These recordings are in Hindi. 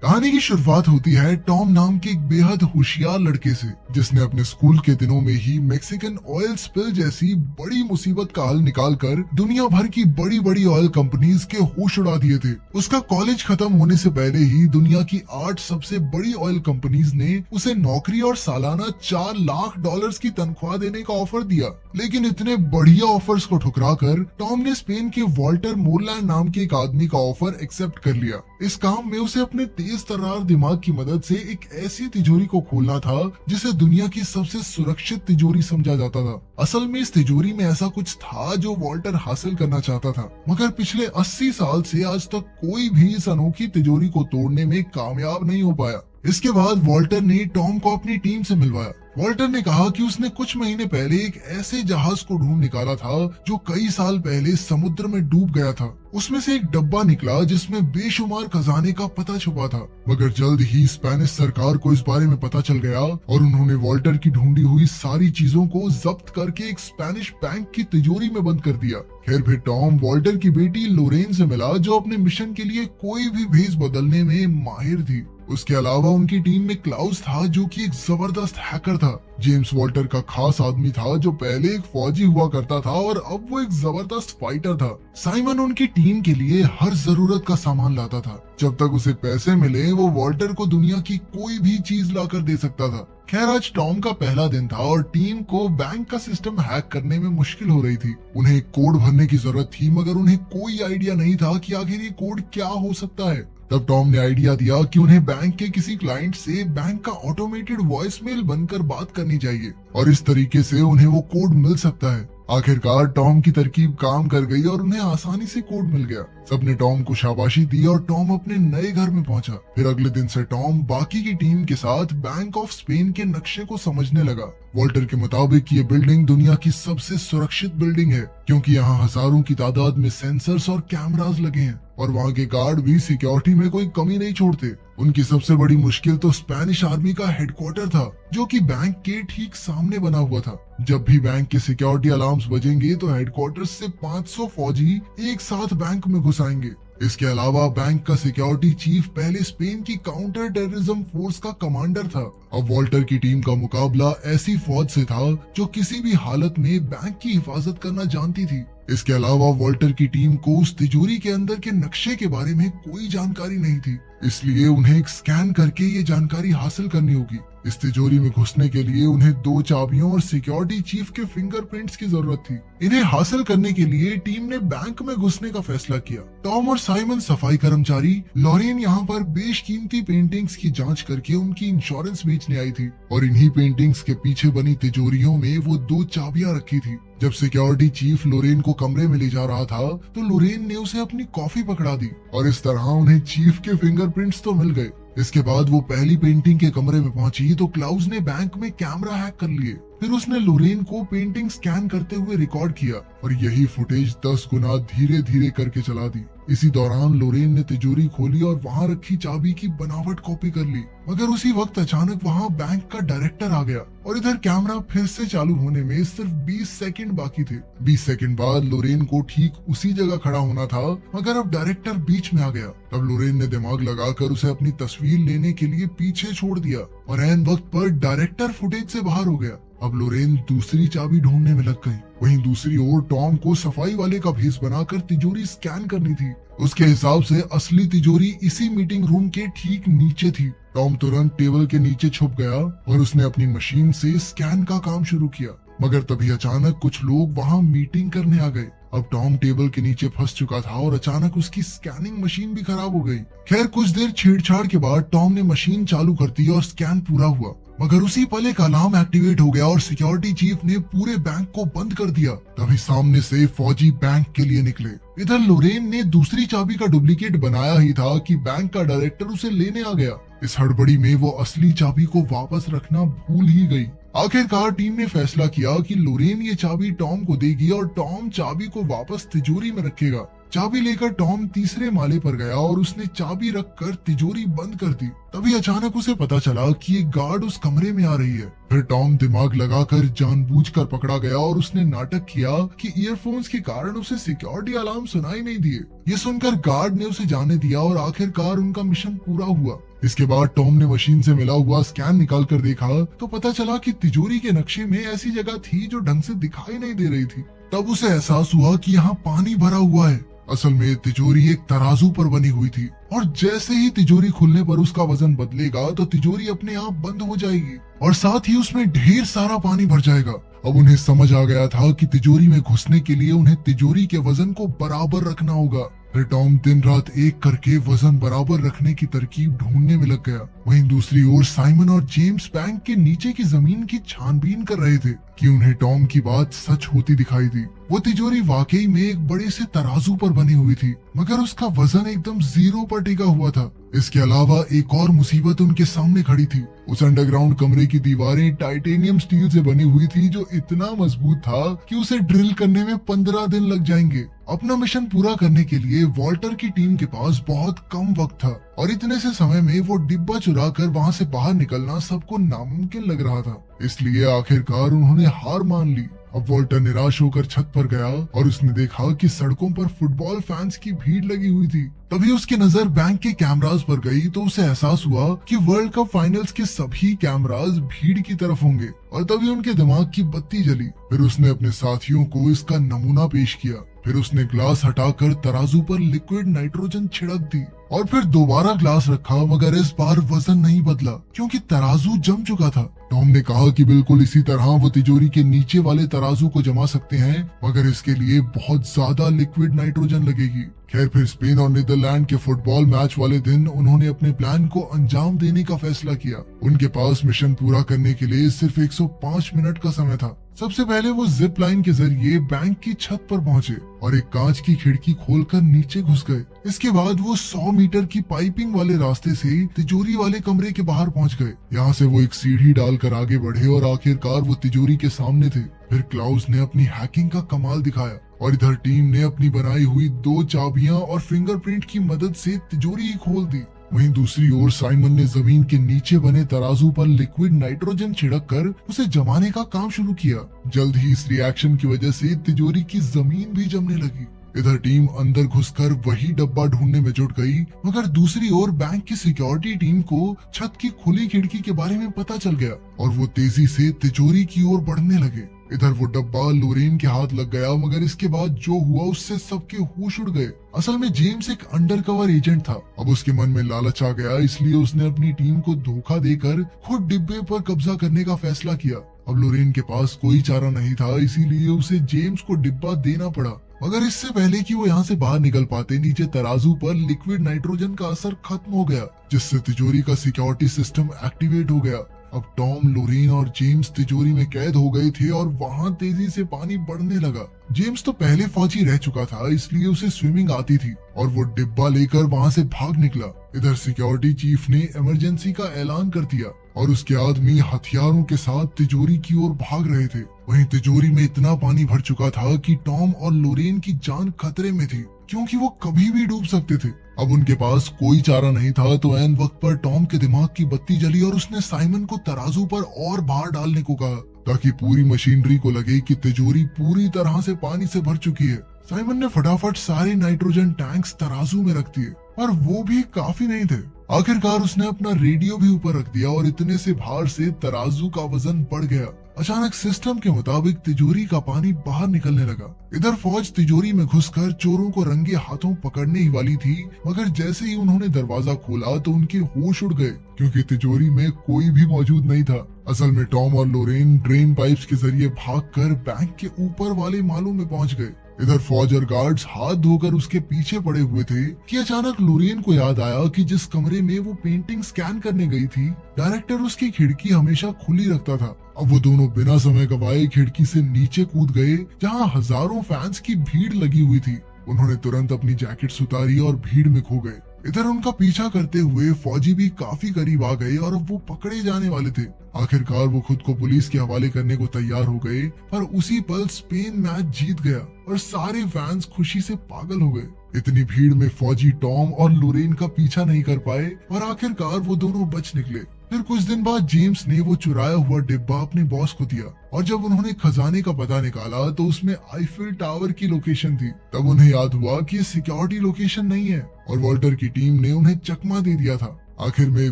कहानी की शुरुआत होती है टॉम नाम के एक बेहद होशियार लड़के से, जिसने अपने स्कूल के दिनों में ही मैक्सिकन ऑयल स्पिल जैसी बड़ी मुसीबत का हल निकालकर दुनिया भर की बड़ी बड़ी ऑयल कंपनीज के होश उड़ा दिए थे। उसका कॉलेज खत्म होने से पहले ही दुनिया की 8 सबसे बड़ी ऑयल कंपनीज ने उसे नौकरी और सालाना $4 लाख की तनख्वाह देने का ऑफर दिया। लेकिन इतने बढ़िया ऑफर्स को ठुकराकर टॉम ने स्पेन के वॉल्टर मोरलैंड नाम के एक आदमी का ऑफर एक्सेप्ट कर लिया। इस काम में उसे अपने तेज तर्रार दिमाग की मदद से एक ऐसी तिजोरी को खोलना था जिसे दुनिया की सबसे सुरक्षित तिजोरी समझा जाता था। असल में इस तिजोरी में ऐसा कुछ था जो वॉल्टर हासिल करना चाहता था, मगर पिछले 80 साल से आज तक कोई भी इस अनोखी तिजोरी को तोड़ने में कामयाब नहीं हो पाया। इसके बाद वॉल्टर ने टॉम को अपनी टीम से मिलवाया। वॉल्टर ने कहा कि उसने कुछ महीने पहले एक ऐसे जहाज को ढूंढ निकाला था जो कई साल पहले समुद्र में डूब गया था। उसमें से एक डब्बा निकला जिसमें बेशुमार खजाने का पता छुपा था, मगर जल्द ही स्पेनिश सरकार को इस बारे में पता चल गया और उन्होंने वॉल्टर की ढूंढी हुई सारी चीजों को जब्त करके एक स्पेनिश बैंक की तिजोरी में बंद कर दिया। खैर फिर टॉम वॉल्टर की बेटी लोरेन से मिला, जो अपने मिशन के लिए कोई भी भेस बदलने में माहिर थी। उसके अलावा उनकी टीम में क्लाउस था, जो कि एक जबरदस्त हैकर था। जेम्स वॉल्टर का खास आदमी था, जो पहले एक फौजी हुआ करता था और अब वो एक जबरदस्त फाइटर था। साइमन उनकी टीम के लिए हर जरूरत का सामान लाता था। जब तक उसे पैसे मिले वो वॉल्टर को दुनिया की कोई भी चीज लाकर दे सकता था। खैर आज टॉम का पहला दिन था और टीम को बैंक का सिस्टम हैक करने में मुश्किल हो रही थी। उन्हें एक कोड भरने की जरूरत थी, मगर उन्हें कोई आइडिया नहीं था कि आखिर ये कोड क्या हो सकता है। तब टॉम ने आइडिया दिया कि उन्हें बैंक के किसी क्लाइंट से बैंक का ऑटोमेटेड वॉइसमेल बनकर बात करनी चाहिए और इस तरीके से उन्हें वो कोड मिल सकता है। आखिरकार टॉम की तरकीब काम कर गई और उन्हें आसानी से कोड मिल गया। सबने टॉम को शाबाशी दी और टॉम अपने नए घर में पहुंचा। फिर अगले दिन से टॉम बाकी की टीम के साथ बैंक ऑफ स्पेन के नक्शे को समझने लगा। वॉल्टर के मुताबिक ये बिल्डिंग दुनिया की सबसे सुरक्षित बिल्डिंग है, क्योंकि यहाँ हजारों की तादाद में सेंसर्स और कैमरास लगे हैं और वहाँ के गार्ड भी सिक्योरिटी में कोई कमी नहीं छोड़ते। उनकी सबसे बड़ी मुश्किल तो स्पेनिश आर्मी का हेडक्वार्टर था, जो कि बैंक के ठीक सामने बना हुआ था। जब भी बैंक के सिक्योरिटी अलार्म्स बजेंगे तो हेडक्वार्टर से 500 फौजी एक साथ बैंक में घुस आएंगे। इसके अलावा बैंक का सिक्योरिटी चीफ पहले स्पेन की काउंटर टेररिज्म फोर्स का कमांडर था। अब वॉल्टर की टीम का मुकाबला ऐसी फौज से था जो किसी भी हालत में बैंक की हिफाजत करना जानती थी। इसके अलावा वॉल्टर की टीम को उस तिजोरी के अंदर के नक्शे के बारे में कोई जानकारी नहीं थी, इसलिए उन्हें एक स्कैन करके ये जानकारी हासिल करनी होगी। इस तिजोरी में घुसने के लिए उन्हें 2 चाबियों और सिक्योरिटी चीफ के फिंगरप्रिंट्स की जरूरत थी। इन्हें हासिल करने के लिए टीम ने बैंक में घुसने का फैसला किया। टॉम और साइमन सफाई कर्मचारी, लॉरेन यहाँ पर बेशकीमती पेंटिंग्स की जांच करके उनकी इंश्योरेंस बेचने आई थी और इन्हीं पेंटिंग्स के पीछे बनी तिजोरियों में वो 2 चाबियां रखी थी। जब सिक्योरिटी चीफ लोरेन को कमरे में ले जा रहा था तो लोरेन ने उसे अपनी कॉफी पकड़ा दी और इस तरह उन्हें चीफ के फिंगरप्रिंट्स तो मिल गए। इसके बाद वो पहली पेंटिंग के कमरे में पहुंची तो क्लाउस ने बैंक में कैमरा हैक कर लिए। फिर उसने लोरेन को पेंटिंग स्कैन करते हुए रिकॉर्ड किया और यही फुटेज 10 गुना धीरे धीरे करके चला दी। इसी दौरान लोरेन ने तिजोरी खोली और वहाँ रखी चाबी की बनावट कॉपी कर ली, मगर उसी वक्त अचानक वहाँ बैंक का डायरेक्टर आ गया और इधर कैमरा फिर से चालू होने में सिर्फ 20 सेकंड बाकी थे। 20 सेकंड बाद लोरेन को ठीक उसी जगह खड़ा होना था, मगर अब डायरेक्टर बीच में आ गया। तब लोरेन ने दिमाग लगाकर उसे अपनी तस्वीर लेने के लिए पीछे छोड़ दिया और ऐन वक्त पर डायरेक्टर फुटेज से बाहर हो गया। अब लोरेन दूसरी चाबी ढूंढने में लग गई। वहीं दूसरी ओर टॉम को सफाई वाले का भेस बनाकर तिजोरी स्कैन करनी थी। उसके हिसाब से असली तिजोरी इसी मीटिंग रूम के ठीक नीचे थी। टॉम तुरंत टेबल के नीचे छुप गया और उसने अपनी मशीन से स्कैन का काम शुरू किया, मगर तभी अचानक कुछ लोग वहाँ मीटिंग करने आ गए। अब टॉम टेबल के नीचे फंस चुका था और अचानक उसकी स्कैनिंग मशीन भी खराब हो गई। खैर कुछ देर छेड़छाड़ के बाद टॉम ने मशीन चालू कर दी और स्कैन पूरा हुआ, मगर उसी पल एक अलार्म एक्टिवेट हो गया और सिक्योरिटी चीफ ने पूरे बैंक को बंद कर दिया। तभी सामने से फौजी बैंक के लिए निकले। इधर लोरेन ने दूसरी चाबी का डुप्लीकेट बनाया ही था कि बैंक का डायरेक्टर उसे लेने आ गया। इस हड़बड़ी में वो असली चाबी को वापस रखना भूल ही गई। आखिरकार टीम ने फैसला किया कि लोरेन ये चाबी टॉम को देगी और टॉम चाबी को वापस तिजोरी में रखेगा। चाबी लेकर टॉम तीसरे माले पर गया और उसने चाबी रखकर तिजोरी बंद कर दी। तभी अचानक उसे पता चला कि एक गार्ड उस कमरे में आ रही है। फिर टॉम दिमाग लगाकर जानबूझकर पकड़ा गया और उसने नाटक किया कि ईयरफोन्स के कारण उसे सिक्योरिटी अलार्म सुनाई नहीं दिए। ये सुनकर गार्ड ने उसे जाने दिया और आखिरकार उनका मिशन पूरा हुआ। इसके बाद टॉम ने मशीन से मिला हुआ स्कैन निकाल कर देखा तो पता चला कि तिजोरी के नक्शे में ऐसी जगह थी जो ढंग से दिखाई नहीं दे रही थी। तब उसे एहसास हुआ कि यहाँ पानी भरा हुआ है। असल में तिजोरी एक तराजू पर बनी हुई थी और जैसे ही तिजोरी खुलने पर उसका वजन बदलेगा तो तिजोरी अपने आप बंद हो जाएगी और साथ ही उसमें ढेर सारा पानी भर जाएगा। अब उन्हें समझ आ गया था कि तिजोरी में घुसने के लिए उन्हें तिजोरी के वजन को बराबर रखना होगा। फिर टॉम दिन रात एक करके वजन बराबर रखने की तरकीब ढूंढने में लग गया। वहीं दूसरी ओर साइमन और जेम्स बैंक के नीचे की जमीन की छानबीन कर रहे थे कि उन्हें टॉम की बात सच होती दिखाई दी। वो तिजोरी वाकई में एक बड़े से तराजू पर बनी हुई थी, मगर उसका वजन एकदम जीरो पर टिका हुआ था। इसके अलावा एक और मुसीबत उनके सामने खड़ी थी। उस अंडरग्राउंड कमरे की दीवारें टाइटेनियम स्टील से बनी हुई थी जो इतना मजबूत था कि उसे ड्रिल करने में 15 दिन लग जाएंगे। अपना मिशन पूरा करने के लिए वॉल्टर की टीम के पास बहुत कम वक्त था और इतने से समय में वो डिब्बा चुरा कर वहाँ से बाहर निकलना सबको नामुमकिन लग रहा था। इसलिए आखिरकार उन्होंने हार मान ली। अब वॉल्टर निराश होकर छत पर गया और उसने देखा कि सड़कों पर फुटबॉल फैंस की भीड़ लगी हुई थी। तभी उसकी नजर बैंक के कैमरास पर गई तो उसे एहसास हुआ कि वर्ल्ड कप फाइनल्स के सभी कैमरास भीड़ की तरफ होंगे और तभी उनके दिमाग की बत्ती जली। फिर उसने अपने साथियों को इसका नमूना पेश किया। फिर उसने ग्लास हटाकर तराजू पर लिक्विड नाइट्रोजन छिड़क दी और फिर दोबारा ग्लास रखा, मगर इस बार वजन नहीं बदला क्योंकि तराजू जम चुका था। टॉम ने कहा कि बिल्कुल इसी तरह वो तिजोरी के नीचे वाले तराजू को जमा सकते हैं, मगर इसके लिए बहुत ज्यादा लिक्विड नाइट्रोजन लगेगी। खैर, फिर स्पेन और नीदरलैंड के फुटबॉल मैच वाले दिन उन्होंने अपने प्लान को अंजाम देने का फैसला किया। उनके पास मिशन पूरा करने के लिए सिर्फ 105 मिनट का समय था। सबसे पहले वो जिप लाइन के जरिए बैंक की छत पर पहुंचे और एक कांच की खिड़की खोलकर नीचे घुस गए। इसके बाद वो 100 मीटर की पाइपिंग वाले रास्ते से तिजोरी वाले कमरे के बाहर पहुंच गए। यहाँ से वो एक सीढ़ी डालकर आगे बढ़े और आखिरकार वो तिजोरी के सामने थे। फिर क्लाउस ने अपनी हैकिंग का कमाल दिखाया और इधर टीम ने अपनी बनाई हुई 2 चाबियां और फिंगरप्रिंट की मदद से तिजोरी ही खोल दी। वहीं दूसरी ओर साइमन ने जमीन के नीचे बने तराजू पर लिक्विड नाइट्रोजन छिड़क कर उसे जमाने का काम शुरू किया। जल्द ही इस रिएक्शन की वजह से तिजोरी की जमीन भी जमने लगी। इधर टीम अंदर घुसकर वही डब्बा ढूंढने में जुट गई, मगर दूसरी ओर बैंक की सिक्योरिटी टीम को छत की खुली खिड़की के बारे में पता चल गया और वो तेजी से तिजोरी की ओर बढ़ने लगे। इधर वो डब्बा लोरेन के हाथ लग गया, मगर इसके बाद जो हुआ उससे सबके होश उड़ गए। असल में जेम्स एक अंडरकवर एजेंट था। अब उसके मन में लालच आ गया, इसलिए उसने अपनी टीम को धोखा देकर खुद डिब्बे पर कब्जा करने का फैसला किया। अब लोरेन के पास कोई चारा नहीं था, इसीलिए उसे जेम्स को डिब्बा देना पड़ा। मगर इससे पहले कि वो यहाँ से बाहर निकल पाते, नीचे तराजू पर लिक्विड नाइट्रोजन का असर खत्म हो गया, जिससे तिजोरी का सिक्योरिटी सिस्टम एक्टिवेट हो गया। अब टॉम, लोरेन और जेम्स तिजोरी में कैद हो गए थे और वहाँ तेजी से पानी बढ़ने लगा। जेम्स तो पहले फौजी रह चुका था, इसलिए उसे स्विमिंग आती थी और वो डिब्बा लेकर वहाँ से भाग निकला। इधर सिक्योरिटी चीफ ने इमरजेंसी का ऐलान कर दिया और उसके आदमी हथियारों के साथ तिजोरी की ओर भाग रहे थे। वहीं तिजोरी में इतना पानी भर चुका था कि टॉम और लोरेन की जान खतरे में थी, क्योंकि वो कभी भी डूब सकते थे। अब उनके पास कोई चारा नहीं था, तो ऐन वक्त पर टॉम के दिमाग की बत्ती जली और उसने साइमन को तराजू पर और भार डालने को कहा, ताकि पूरी मशीनरी को लगे कि तिजोरी पूरी तरह से पानी से भर चुकी है। साइमन ने फटाफट सारे नाइट्रोजन टैंक्स तराजू में रख दिए, पर वो भी काफी नहीं थे। आखिरकार उसने अपना रेडियो भी ऊपर रख दिया और इतने से भार से तराजू का वजन बढ़ गया। अचानक सिस्टम के मुताबिक तिजोरी का पानी बाहर निकलने लगा। इधर फौज तिजोरी में घुसकर चोरों को रंगे हाथों पकड़ने ही वाली थी, मगर जैसे ही उन्होंने दरवाजा खोला तो उनके होश उड़ गए, क्योंकि तिजोरी में कोई भी मौजूद नहीं था। असल में टॉम और लोरेन ड्रेन पाइप्स के जरिए भागकर बैंक के ऊपर वाले मालों में पहुंच गए। इधर फौज और गार्ड्स हाथ धोकर उसके पीछे पड़े हुए थे कि अचानक लोरेन को याद आया कि जिस कमरे में वो पेंटिंग स्कैन करने गई थी, डायरेक्टर उसकी खिड़की हमेशा खुली रखता था। अब वो दोनों बिना समय गवाए खिड़की से नीचे कूद गए, जहां हजारों फैंस की भीड़ लगी हुई थी। उन्होंने तुरंत अपनी जैकेट्स उतारी और भीड़ में खो गए। इधर उनका पीछा करते हुए फौजी भी काफी करीब आ गए और अब वो पकड़े जाने वाले थे। आखिरकार वो खुद को पुलिस के हवाले करने को तैयार हो गए, पर उसी पल स्पेन मैच जीत गया और सारे फैंस खुशी से पागल हो गए। इतनी भीड़ में फौजी टॉम और लोरेन का पीछा नहीं कर पाए और आखिरकार वो दोनों बच निकले। फिर कुछ दिन बाद जेम्स ने वो चुराया हुआ डिब्बा अपने बॉस को दिया और जब उन्होंने खजाने का पता निकाला तो उसमें आईफिल टावर की लोकेशन थी। तब उन्हें याद हुआ कि ये सिक्योरिटी लोकेशन नहीं है और वॉल्टर की टीम ने उन्हें चकमा दे दिया था। आखिर में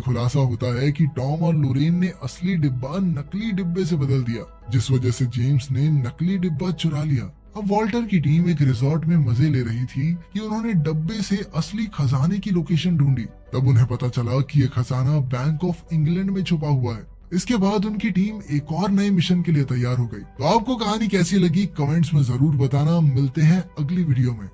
खुलासा होता है कि टॉम और लोरेन ने असली डिब्बा नकली डिब्बे से बदल दिया, जिस वजह से जेम्स ने नकली डिब्बा चुरा लिया। अब वॉल्टर की टीम एक रिजॉर्ट में मजे ले रही थी कि उन्होंने डब्बे से असली खजाने की लोकेशन ढूंढी। तब उन्हें पता चला कि ये खजाना बैंक ऑफ इंग्लैंड में छुपा हुआ है। इसके बाद उनकी टीम एक और नए मिशन के लिए तैयार हो गई। तो आपको कहानी कैसी लगी कमेंट्स में जरूर बताना। मिलते हैं अगली वीडियो में।